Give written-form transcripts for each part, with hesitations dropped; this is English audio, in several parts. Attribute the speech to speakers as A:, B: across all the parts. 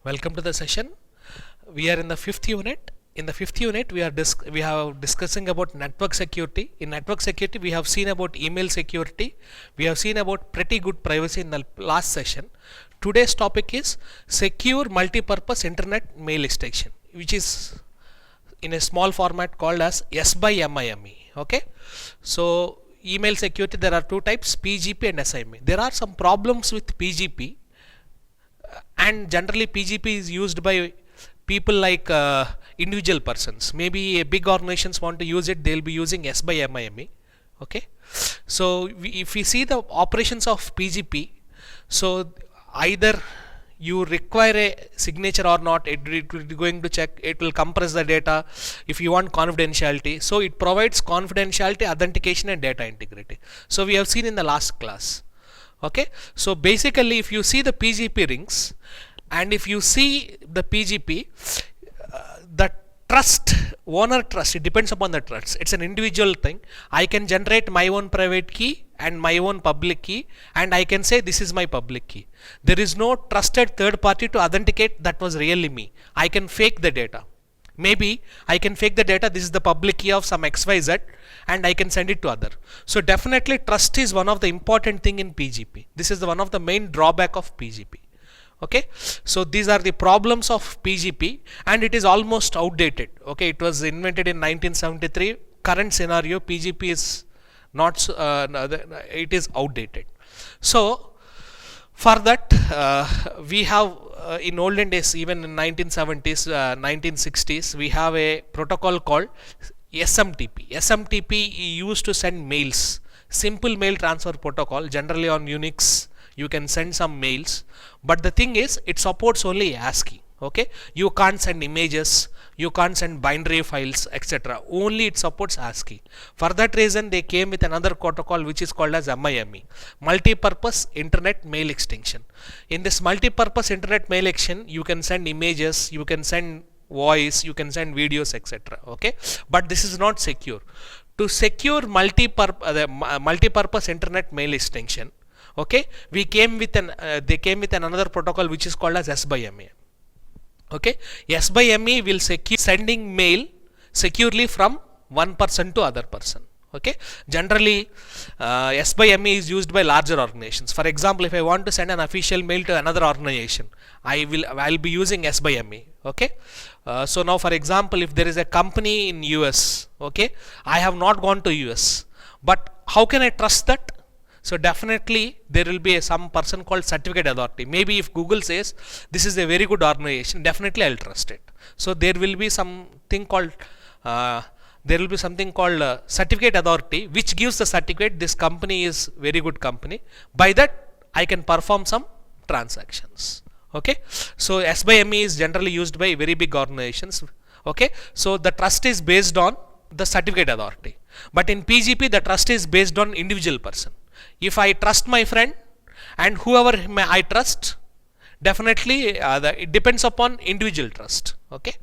A: Welcome to the session. We are in the fifth unit. In the fifth unit, we have discussing about network security. In network security, we have seen about email security. We have seen about pretty good privacy in the last session. Today's topic is secure multi-purpose internet mail extension, which is in a small format called as S by MIME. Okay, so email security, there are two types, PGP and SIME. There are some problems with PGP, and generally PGP is used by people like individual persons. Maybe a big organizations want to use it, they'll be using S by MIME. Okay, so if we see the operations of PGP, so either you require a signature or not, it will be going to check, it will compress the data if you want confidentiality. So it provides confidentiality, authentication and data integrity. So we have seen in the last class. Okay, so basically if you see the PGP rings and if you see the PGP, the trust, owner trust, it depends upon the trust. It's an individual thing. I can generate my own private key and my own public key, and I can say this is my public key. There is no trusted third party to authenticate that was really me. I can fake the data. Maybe I can fake the data, this is the public key of some XYZ, and I can send it to other. So definitely trust is one of the important thing in PGP. This is one of the main drawback of PGP. Okay, so these are the problems of PGP, and it is almost outdated. Okay, it was invented in 1973. Current scenario, PGP is not it is outdated. So for that we have in olden days, even in 1970s 1960s, we have a protocol called SMTP. SMTP used to send mails, simple mail transfer protocol. Generally on Unix you can send some mails, but the thing is it supports only ASCII. Okay, you can't send images, you can't send binary files, etc. Only it supports ASCII. For that reason they came with another protocol which is called as MIME, multi-purpose internet mail extension. In this multi-purpose internet mail extension, you can send images, you can send voice, you can send videos, etc. Okay, but this is not secure. To secure multi-purpose internet mail extension, okay, we came with they came with another protocol which is called as S by ME. Okay, S by ME will secure sending mail securely from one person to other person. Okay, generally S by ME is used by larger organizations. For example, if I want to send an official mail to another organization, I'll be using S by ME. Okay, so now for example, if there is a company in US, okay, I have not gone to US, but how can I trust that? So definitely there will be some person called certificate authority. Maybe if Google says this is a very good organization, definitely I'll trust it. So there will be something called certificate authority, which gives the certificate this company is very good company. By that I can perform some transactions. Okay, so S by ME is generally used by very big organizations. Okay, so the trust is based on the certificate authority, but in PGP the trust is based on individual person. If I trust my friend and whoever I trust, definitely it depends upon individual trust. Okay,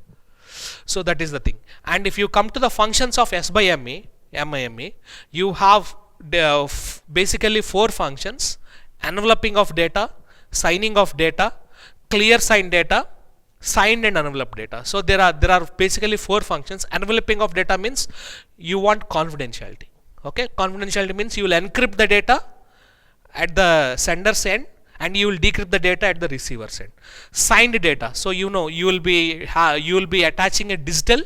A: so that is the thing. And if you come to the functions of S by MIME, you have basically four functions: enveloping of data, signing of data, clear sign data, signed and enveloped data. So there are basically four functions. Enveloping of data means you want confidentiality. Okay, confidentiality means you will encrypt the data at the sender's end and you will decrypt the data at the receiver's end. Signed data, so you will be attaching a digital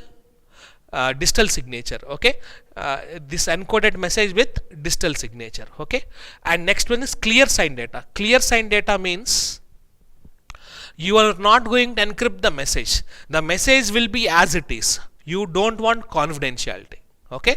A: signature. Okay, this encoded message with digital signature. Okay, and next one is clear sign data. Clear sign data means you are not going to encrypt the message. The message will be as it is. You don't want confidentiality. Okay,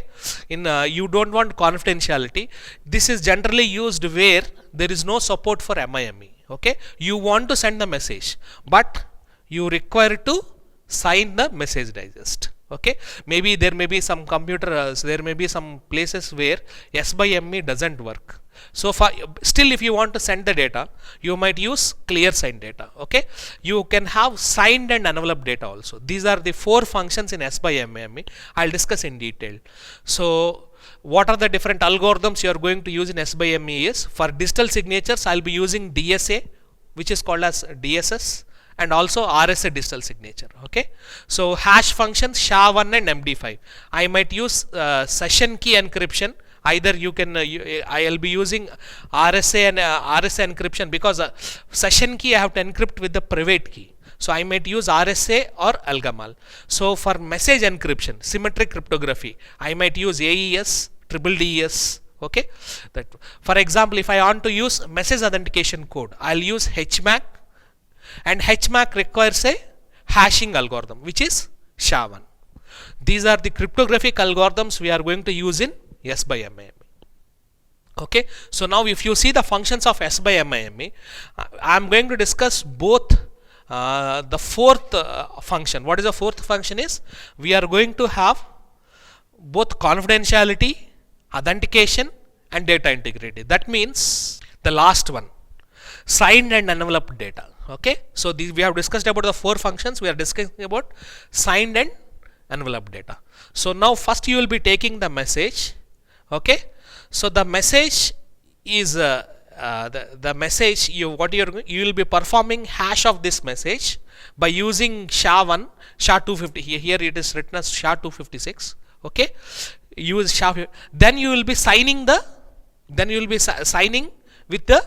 A: you don't want confidentiality. This is generally used where there is no support for MIME. Okay, you want to send the message, but you require to sign the message digest. Okay, maybe there may be some there may be some places where S by ME doesn't work. So still if you want to send the data, you might use clear sign data. Okay, you can have signed and enveloped data also. These are the four functions in S by ME. I'll discuss in detail. So what are the different algorithms you are going to use in S by ME is, for digital signatures I'll be using DSA, which is called as DSS, and also RSA digital signature. Okay, so hash functions SHA-1 and MD5. I might use session key encryption. Either you can I'll be using RSA and RSA encryption, because session key I have to encrypt with the private key. So I might use RSA or Algamal. So for message encryption, symmetric cryptography, I might use AES, DDES. Okay, that for example, if I want to use message authentication code, I'll use HMAC, and HMAC requires a hashing algorithm, which is SHA-1. These are the cryptographic algorithms we are going to use in S by MIME. Okay, so now if you see the functions of S by MIME, I am going to discuss both the fourth function. What is the fourth function is, we are going to have both confidentiality, authentication and data integrity. That means the last one, signed and enveloped data. Okay, so we have discussed about the four functions. We are discussing about signed and enveloped data. So now first you will be taking the message. Okay, so the message is the message you will be performing hash of this message by using SHA-1, SHA-250. Here it is written as SHA-256. Okay, use SHA. Then you will be signing signing with the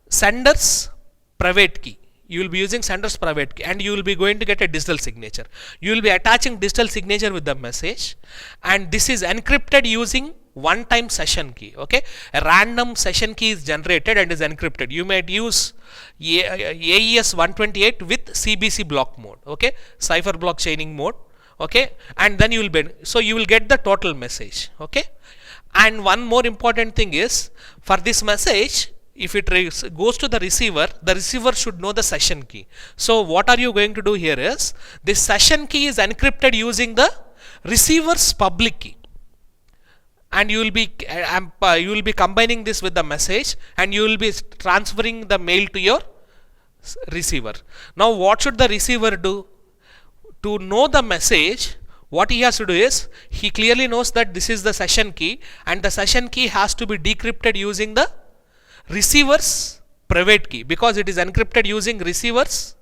A: sender's private key. You will be using sender's private key, and you will be going to get a digital signature. You will be attaching digital signature with the message, and this is encrypted using one-time session key. Okay, a random session key is generated and is encrypted. You might use AES 128 with CBC block mode. Okay, cipher block chaining mode. Okay, and then you will get the total message. Okay, and one more important thing is, for this message, if it goes to the receiver should know the session key. So what are you going to do here is, this session key is encrypted using the receiver's public key, and you will be combining this with the message, and you will be transferring the mail to your receiver. Now what should the receiver do? To know the message, what he has to do is, he clearly knows that this is the session key, and the session key has to be decrypted using the receiver's private key, because it is encrypted using receiver's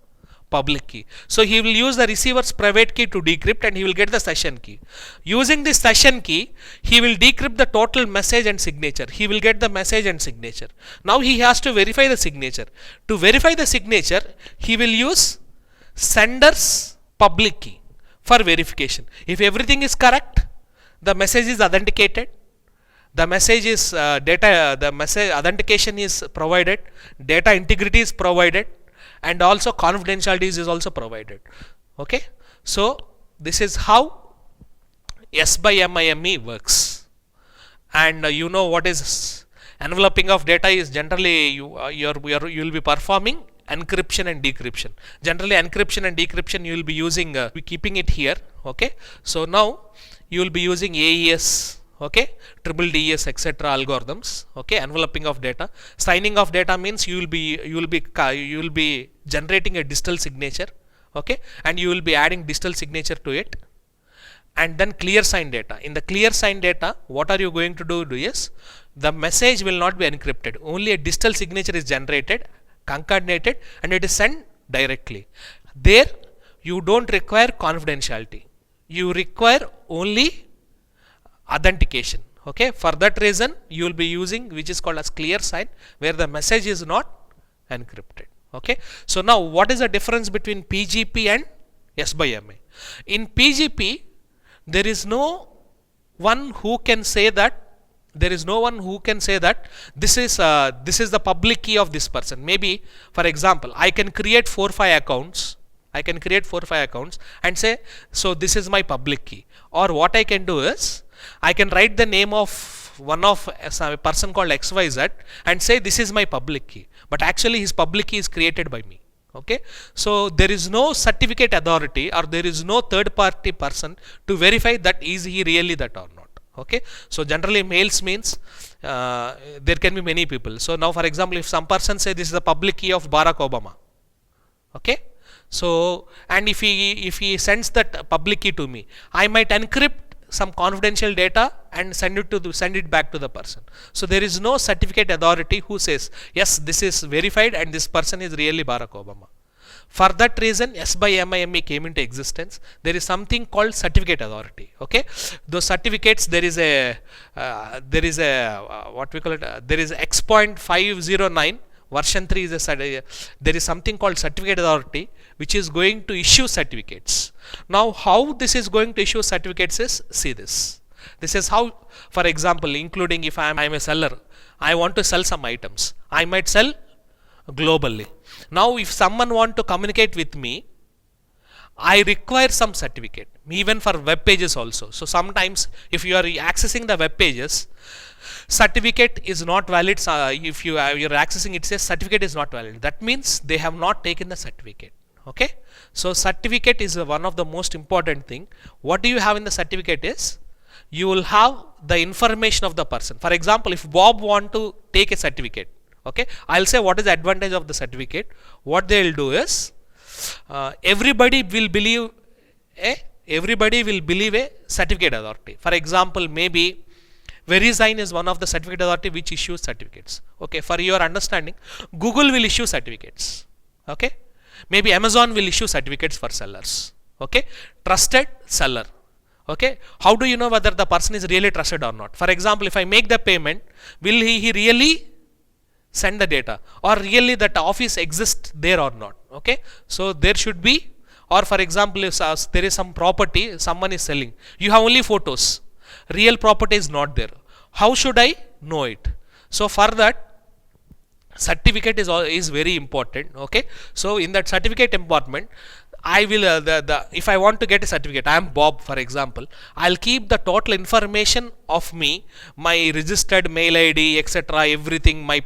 A: public key. So he will use the receiver's private key to decrypt, and he will get the session key. Using this session key, he will decrypt the total message and signature. He will get the message and signature. Now he has to verify the signature. To verify the signature, he will use sender's public key for verification. If everything is correct, the message is authenticated. The message is the message authentication is provided, data integrity is provided, and also confidentiality is also provided. Okay, so this is how S by MIME works. And you know what is enveloping of data is, generally you will be performing encryption and decryption. Generally encryption and decryption you will be using, keeping it here. Okay, so now you will be using AES, okay, DDES, etc. algorithms. Okay, enveloping of data. Signing of data means you will be generating a digital signature. Okay, and you will be adding digital signature to it. And then clear sign data. In the clear sign data, what are you going to do is, the message will not be encrypted. Only a digital signature is generated, concatenated, and it is sent directly. There you don't require confidentiality. You require only authentication. Okay, for that reason you will be using which is called as clear sign, where the message is not encrypted. Okay, so now what is the difference between PGP and S by MI? In PGP, there is no one who can say that this is the public key of this person. Maybe, for example, I can create 4-5 accounts. And say, so this is my public key. Or what I can do is, I can write the name of a person called XYZ and say this is my public key. But actually his public key is created by me. Okay, so there is no certificate authority, or there is no third party person to verify that is he really that or not. Okay, so generally mails means there can be many people. So now, for example, if some person say this is the public key of Barack Obama. Okay, so and if he sends that public key to me, I might encrypt some confidential data and send it back to the person. So there is no certificate authority who says yes, this is verified and this person is really Barack Obama. For that reason, S by MIME came into existence. There is something called certificate authority. Okay, those certificates, there is a what we call it. There is X.509 version 3 is there is something called certificate authority which is going to issue certificates. Now, how this is going to issue certificates is, see this. This is how, for example, including if I am a seller, I want to sell some items. I might sell globally. Now, if someone want to communicate with me, I require some certificate, even for web pages also. So sometimes if you are accessing the web pages, certificate is not valid. If you are accessing, it says certificate is not valid. That means they have not taken the certificate. Okay. So certificate is one of the most important thing. What do you have in the certificate is, you will have the information of the person. For example, if Bob want to take a certificate, okay, I'll say what is the advantage of the certificate. What they will do is, everybody will believe a certificate authority. For example, maybe VeriSign is one of the certificate authority which issues certificates. Okay, for your understanding, Google will issue certificates. Okay, maybe Amazon will issue certificates for sellers. Okay, trusted seller. Okay, how do you know whether the person is really trusted or not? For example, if I make the payment, will he really send the data, or really that office exists there or not? Okay, so there should be, or for example, if there is some property someone is selling, you have only photos, real property is not there. How should I know it? So for that, certificate is very important. Okay, so in that certificate compartment, I will if I want to get a certificate, I am Bob, for example, I'll keep the total information of me, my registered mail ID, etc., everything, my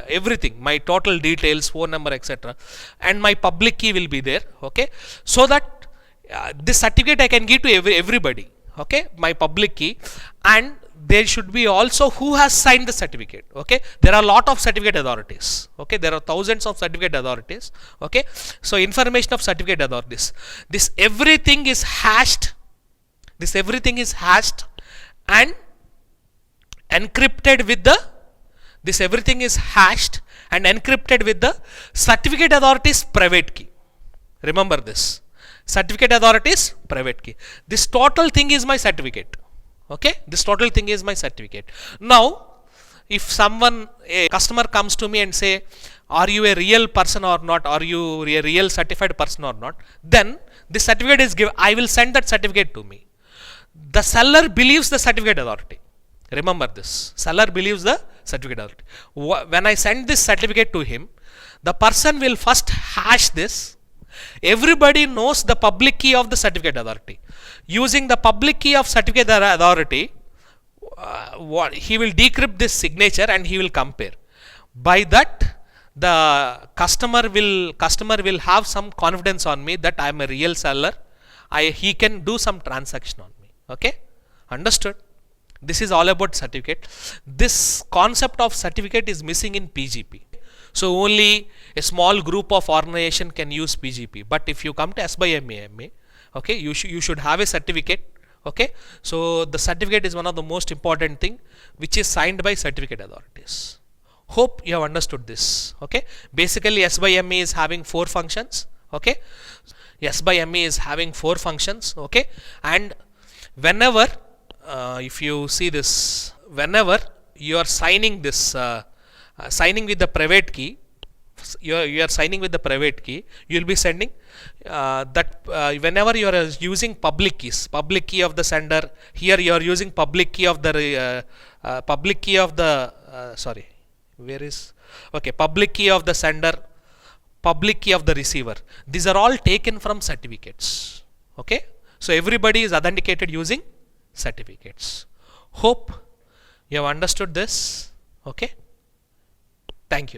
A: everything, my total details, phone number, etc., and my public key will be there. Okay, so that this certificate I can give to everybody. Okay, my public key, and there should be also who has signed the certificate. Okay, there are a lot of certificate authorities. Okay, there are thousands of certificate authorities. Okay, so information of certificate authorities, this everything is hashed, and encrypted with the certificate authority's private key. Remember this, certificate authority's private key. This total thing is my certificate. Okay, this total thing is my certificate. Now, if a customer comes to me and say, are you a real person or not? Are you a real certified person or not? Then this certificate is given. I will send that certificate to me. The seller believes the certificate authority. Remember this. Seller believes the certificate authority. When I send this certificate to him, the person will first hash this. Everybody knows the public key of the certificate authority. Using the public key of certificate authority, he will decrypt this signature and he will compare. By that, the customer will have some confidence on me that I am a real seller. He can do some transaction on me. Okay, understood? This is all about certificate. This concept of certificate is missing in PGP. So only a small group of organization can use PGP. But if you come to S by MIME, okay, you should have a certificate. Okay, so the certificate is one of the most important thing which is signed by certificate authorities. Hope you have understood this. Okay, basically S by ME is having 4 functions. Okay, S by ME is having 4 functions. Okay, and whenever if you see this, whenever you are signing this signing with the private key, you are signing with the private key, you will be sending whenever you are using public key of the sender. Here you are using public key of the public key of the sender, public key of the receiver. These are all taken from certificates. Okay, so everybody is authenticated using certificates. Hope you have understood this. Okay, thank you.